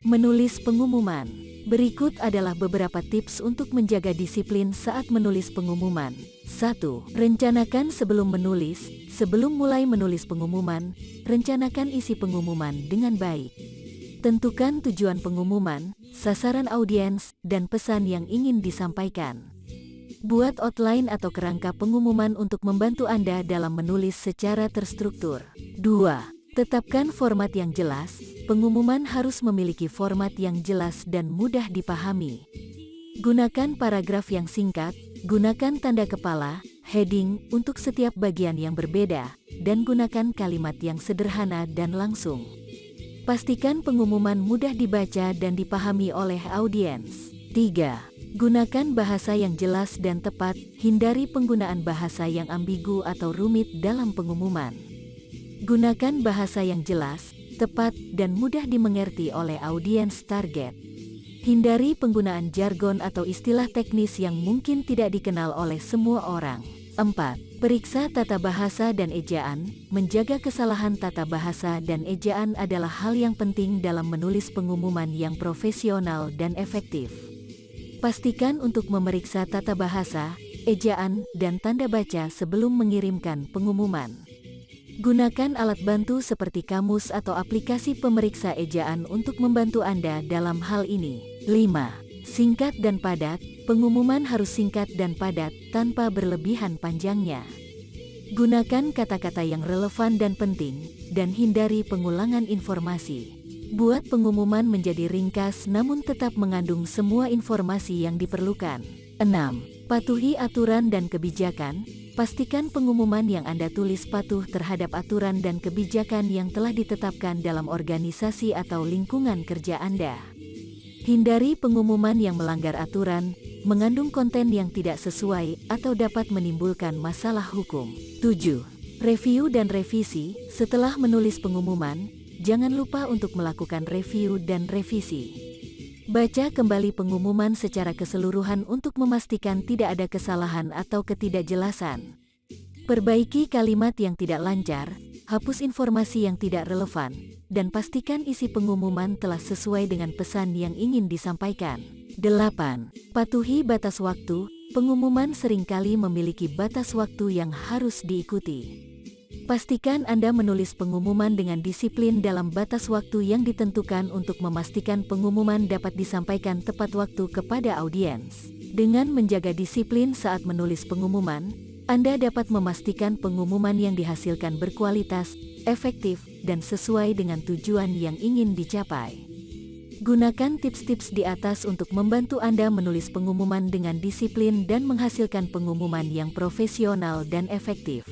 Menulis pengumuman. Berikut adalah beberapa tips untuk menjaga disiplin saat menulis pengumuman. 1. Rencanakan sebelum menulis. Sebelum mulai menulis pengumuman, rencanakan isi pengumuman dengan baik. Tentukan tujuan pengumuman, sasaran audiens, dan pesan yang ingin disampaikan. Buat outline atau kerangka pengumuman untuk membantu Anda dalam menulis secara terstruktur. 2. Tetapkan format yang jelas. Pengumuman harus memiliki format yang jelas dan mudah dipahami. Gunakan paragraf yang singkat, gunakan tanda kepala, heading untuk setiap bagian yang berbeda, dan gunakan kalimat yang sederhana dan langsung. Pastikan pengumuman mudah dibaca dan dipahami oleh audiens. 3. Gunakan bahasa yang jelas dan tepat, hindari penggunaan bahasa yang ambigu atau rumit dalam pengumuman. Gunakan bahasa yang jelas, tepat, dan mudah dimengerti oleh audiens target. Hindari penggunaan jargon atau istilah teknis yang mungkin tidak dikenal oleh semua orang. 4. Periksa tata bahasa dan ejaan. Menjaga kesalahan tata bahasa dan ejaan adalah hal yang penting dalam menulis pengumuman yang profesional dan efektif. Pastikan untuk memeriksa tata bahasa, ejaan, dan tanda baca sebelum mengirimkan pengumuman. Gunakan alat bantu seperti kamus atau aplikasi pemeriksa ejaan untuk membantu Anda dalam hal ini. 5. Singkat dan padat. Pengumuman harus singkat dan padat, tanpa berlebihan panjangnya. Gunakan kata-kata yang relevan dan penting, dan hindari pengulangan informasi. Buat pengumuman menjadi ringkas namun tetap mengandung semua informasi yang diperlukan. 6. Patuhi aturan dan kebijakan. Pastikan pengumuman yang Anda tulis patuh terhadap aturan dan kebijakan yang telah ditetapkan dalam organisasi atau lingkungan kerja Anda. Hindari pengumuman yang melanggar aturan, mengandung konten yang tidak sesuai, atau dapat menimbulkan masalah hukum. 7. Review dan revisi. Setelah menulis pengumuman, jangan lupa untuk melakukan review dan revisi. Baca kembali pengumuman secara keseluruhan untuk memastikan tidak ada kesalahan atau ketidakjelasan. Perbaiki kalimat yang tidak lancar, hapus informasi yang tidak relevan, dan pastikan isi pengumuman telah sesuai dengan pesan yang ingin disampaikan. 8. Patuhi batas waktu. Pengumuman seringkali memiliki batas waktu yang harus diikuti. Pastikan Anda menulis pengumuman dengan disiplin dalam batas waktu yang ditentukan untuk memastikan pengumuman dapat disampaikan tepat waktu kepada audiens. Dengan menjaga disiplin saat menulis pengumuman, Anda dapat memastikan pengumuman yang dihasilkan berkualitas, efektif, dan sesuai dengan tujuan yang ingin dicapai. Gunakan tips-tips di atas untuk membantu Anda menulis pengumuman dengan disiplin dan menghasilkan pengumuman yang profesional dan efektif.